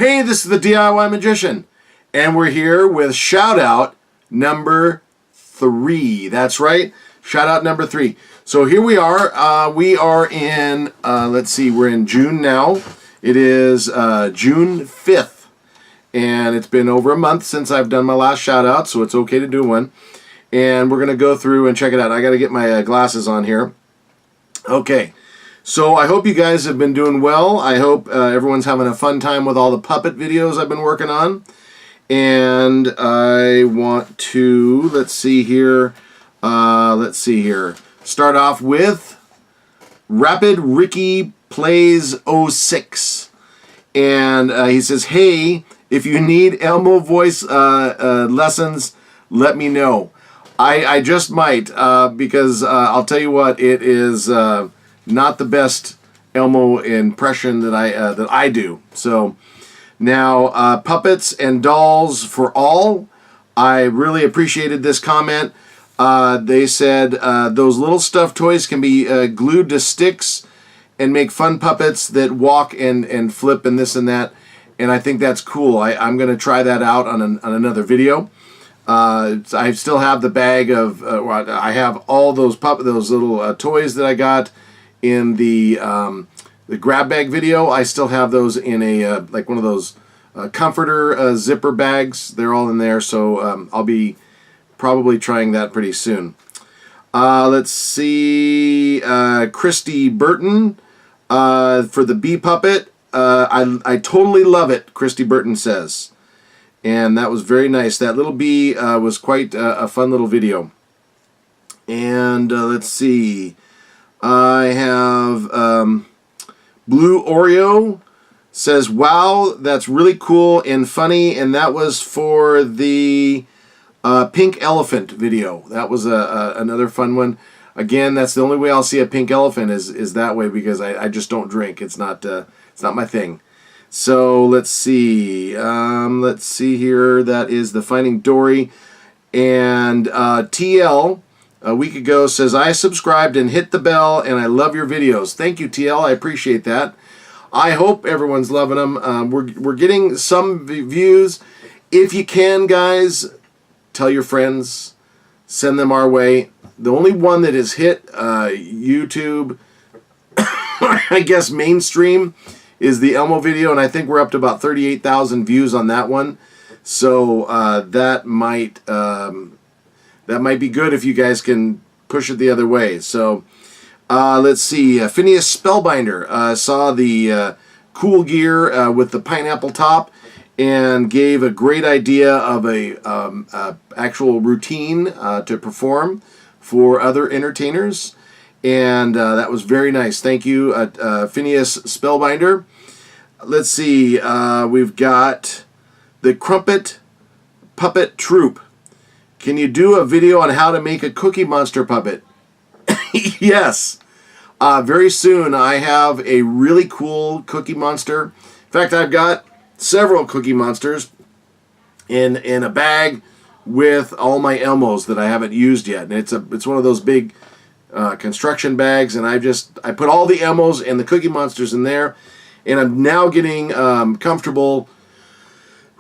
Hey, this is the DIY Magician, and we're here with shout out number 3. That's right, shout out number 3. So here we are. We are in, let's see, we're in June now. It is June 5th, and it's been over a month since I've done my last shout out, so it's okay to do one. And we're going to go through and check it out. I got to get my glasses on here. Okay. So I hope you guys have been doing well. I hope everyone's having a fun time with all the puppet videos I've been working on. And I want to, let's see here, start off with Rapid Ricky Plays 06. And he says, hey, if you need Elmo voice lessons, let me know. I just might, because I'll tell you what, it is... not the best Elmo impression that I do. So now puppets and dolls for all. I really appreciated this comment. They said those little stuffed toys can be glued to sticks and make fun puppets that walk and flip and this and that. And I think that's cool. I'm going to try that out on another video. I still have the bag of. I have all those little toys that I got in the grab bag video. I still have those in a like one of those comforter zipper bags. They're all in there, so I'll be probably trying that pretty soon. Let's see, Christy Burton for the bee puppet. I totally love it, Christy Burton says, and that was very nice. That little bee was quite a fun little video. And let's see. I have Blue Oreo says, wow, that's really cool and funny, and that was for the pink elephant video. That was another fun one. Again, that's the only way I'll see a pink elephant is that way, because I just don't drink. It's not my thing. So let's see here. That is the Finding Dory. And TL a week ago says, I subscribed and hit the bell, and I love your videos. Thank you, TL. I appreciate that. I hope everyone's loving them. We're getting some views. If you can, guys, tell your friends. Send them our way. The only one that has hit YouTube, I guess mainstream, is the Elmo video, and I think we're up to about 38,000 views on that one. So that might be good if you guys can push it the other way. So let's see. Phineas Spellbinder saw the cool gear with the pineapple top and gave a great idea of a actual routine to perform for other entertainers. And that was very nice. Thank you, Phineas Spellbinder. Let's see. We've got the Crumpet Puppet Troupe. Can you do a video on how to make a Cookie Monster puppet? Yes. Very soon I have a really cool Cookie Monster. In fact, I've got several Cookie Monsters in a bag with all my Elmos that I haven't used yet. And it's one of those big construction bags, and I put all the Elmos and the Cookie Monsters in there, and I'm now getting comfortable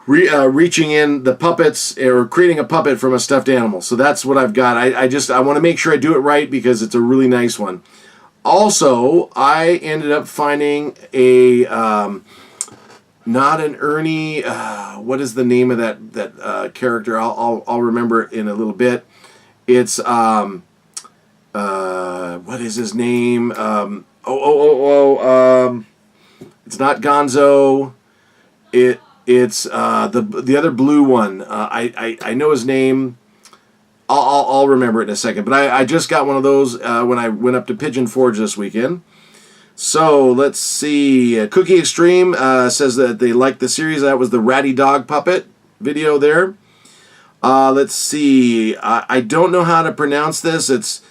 reaching in the puppets or creating a puppet from a stuffed animal. So that's what I've got. I want to make sure I do it right because it's a really nice one. Also, I ended up finding a not an Ernie. What is the name of that character? I'll remember it in a little bit. It's what is his name? It's not Gonzo. It's the other blue one. I know his name. I'll remember it in a second. But I just got one of those when I went up to Pigeon Forge this weekend. So let's see. Cookie Extreme says that they liked the series. That was the Ratty Dog puppet video there. Let's see. I don't know how to pronounce this. It's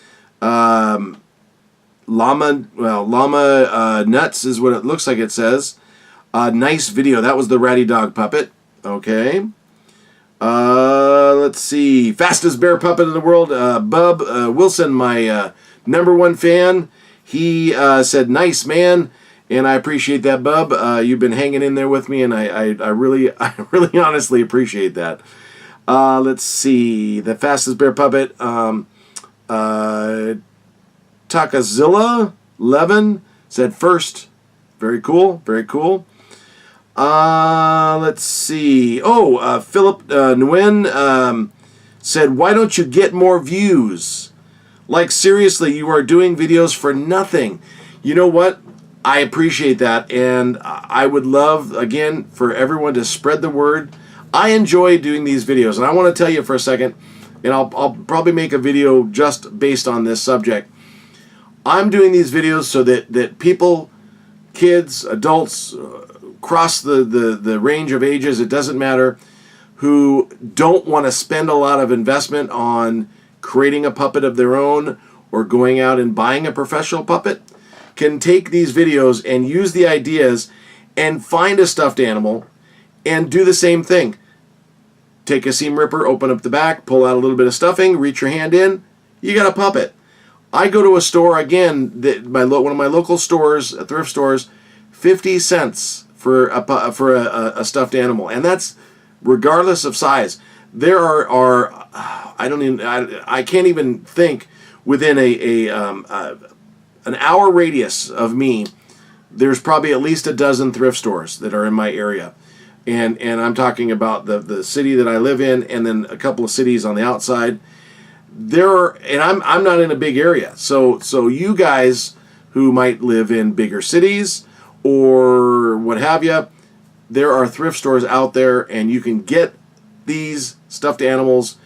Llama Nuts is what it looks like it says. Nice video. That was the Ratty Dog puppet. Okay. Let's see. Fastest bear puppet in the world. Bub Wilson, my #1 fan. He said, nice, man. And I appreciate that, Bub. You've been hanging in there with me, and I really, I really honestly appreciate that. Let's see. The Fastest Bear Puppet. Takazilla Levin said first. Very cool. Very cool. Let's see. Oh, Philip Nguyen said, why don't you get more views? Like, seriously, you are doing videos for nothing. You know what? I appreciate that, and I would love, again, for everyone to spread the word. I enjoy doing these videos, and I want to tell you for a second, and I'll probably make a video just based on this subject. I'm doing these videos so that people, kids, adults, across the range of ages, it doesn't matter, who don't want to spend a lot of investment on creating a puppet of their own or going out and buying a professional puppet, can take these videos and use the ideas and find a stuffed animal and do the same thing. Take a seam ripper, open up the back, pull out a little bit of stuffing, reach your hand in, you got a puppet. I go to a store, again, one of my local stores, thrift stores, 50 cents for a stuffed animal, and that's regardless of size. There are I can't even think within an hour radius of me, there's probably at least a dozen thrift stores that are in my area. And I'm talking about the city that I live in, and then a couple of cities on the outside. I'm not in a big area. So you guys who might live in bigger cities or what have you, there are thrift stores out there, and you can get these stuffed animals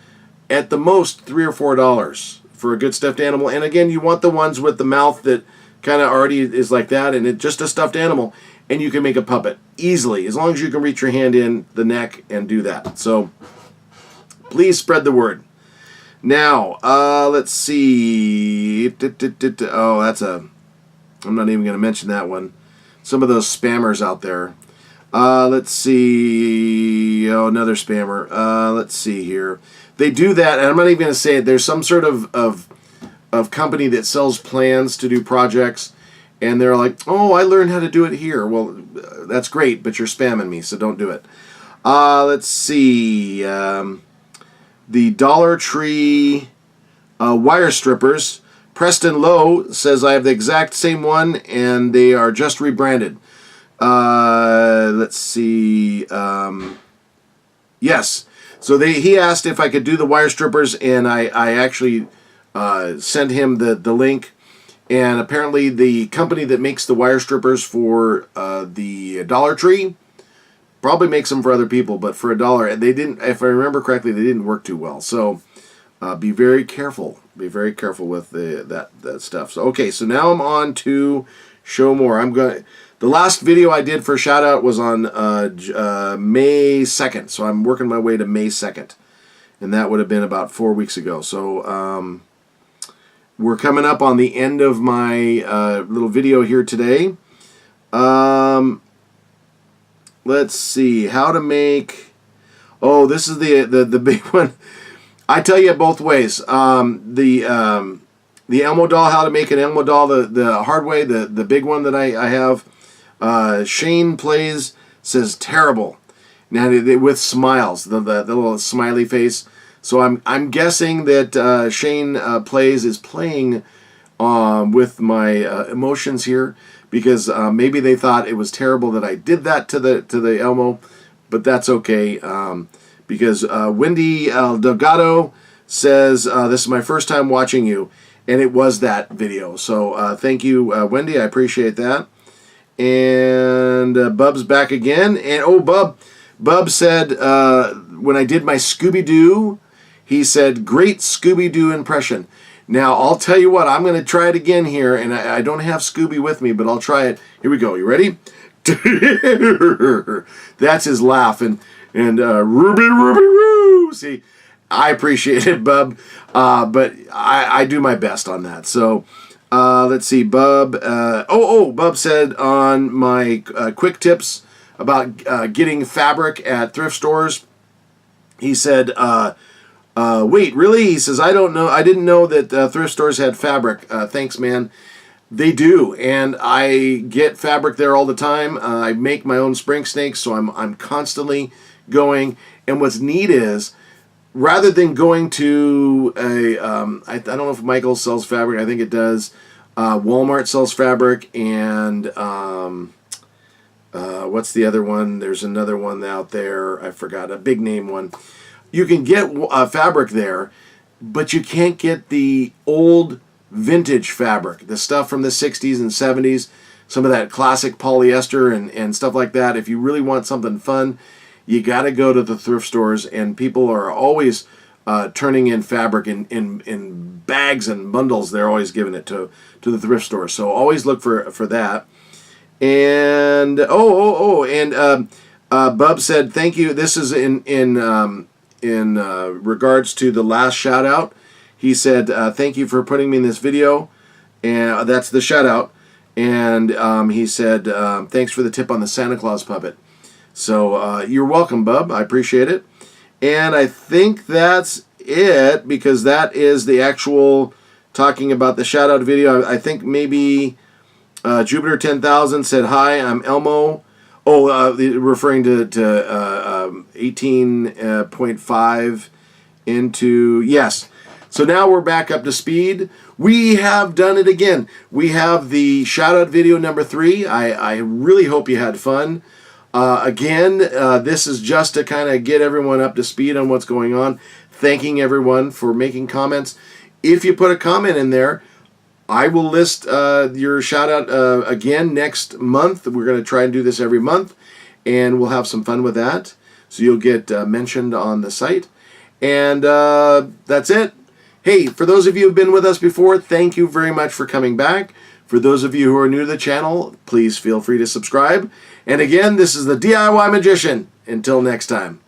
at the most $3 or $4 for a good stuffed animal. And again, you want the ones with the mouth that kind of already is like that, and it's just a stuffed animal, and you can make a puppet easily as long as you can reach your hand in the neck and do that. So please spread the word. Now, let's see. Oh, I'm not even going to mention that one. Some of those spammers out there. Let's see. Oh, another spammer. Let's see here. They do that, and I'm not even going to say it. There's some sort of company that sells plans to do projects, and they're like, oh, I learned how to do it here. Well, that's great, but you're spamming me, so don't do it. Let's see. The Dollar Tree wire strippers. Preston Lowe says, I have the exact same one, and they are just rebranded. Let's see. Yes. So he asked if I could do the wire strippers, and I actually sent him the link. And apparently the company that makes the wire strippers for the Dollar Tree probably makes them for other people, but for $1, they didn't. If I remember correctly, they didn't work too well. So be very careful. Be very careful with that stuff. So okay, so now I'm on to show more. The last video I did for shout out was on May 2nd. So I'm working my way to May 2nd, and that would have been about 4 weeks ago. So we're coming up on the end of my little video here today. Let's see how to make. Oh, this is the big one. I tell you both ways. The Elmo doll, how to make an Elmo doll the hard way. The big one that I have. Shane Plays says terrible. Now with smiles, the little smiley face. So I'm guessing that Shane Plays is playing with my emotions here, because maybe they thought it was terrible that I did that to the Elmo, but that's okay. Because Wendy Delgado says this is my first time watching you, and it was that video. So thank you, Wendy. I appreciate that. And Bub's back again. And oh, Bub said when I did my Scooby-Doo, he said, great Scooby-Doo impression. Now, I'll tell you what, I'm going to try it again here, and I don't have Scooby with me, but I'll try it. Here we go. You ready? That's his laugh. And Ruby, Roo. See, I appreciate it, Bub, but I do my best on that. So let's see, Bub. Bub said on my quick tips about getting fabric at thrift stores, he said, wait, really? He says, I don't know. I didn't know that thrift stores had fabric. Thanks, man. They do, and I get fabric there all the time. I make my own spring snakes, so I'm constantly going. And what's neat is, rather than going to a, I don't know if Michaels sells fabric. I think it does. Walmart sells fabric, and what's the other one? There's another one out there. I forgot, a big name one. You can get fabric there, but you can't get the old vintage fabric, the stuff from the 60s and 70s, some of that classic polyester and stuff like that. If you really want something fun, you got to go to the thrift stores, and people are always turning in fabric in bags and bundles. They're always giving it to the thrift store. So always look for that. And Bub said, thank you. This is in regards to the last shout out. He said, thank you for putting me in this video. And that's the shout out. And he said, thanks for the tip on the Santa Claus puppet. So you're welcome, Bub. I appreciate it. And I think that's it, because that is the actual talking about the shout out video. I think maybe Jupiter 10,000 said, hi, I'm Elmo. Oh, referring to 18.5 into, yes. So now we're back up to speed. We have done it again. We have the shout out video number 3. I really hope you had fun. Again, this is just to kind of get everyone up to speed on what's going on. Thanking everyone for making comments. If you put a comment in there, I will list your shout out again next month. We're going to try and do this every month, and we'll have some fun with that. So you'll get mentioned on the site. And that's it. Hey, for those of you who've been with us before, thank you very much for coming back. For those of you who are new to the channel, please feel free to subscribe. And again, this is the DIY Magician. Until next time.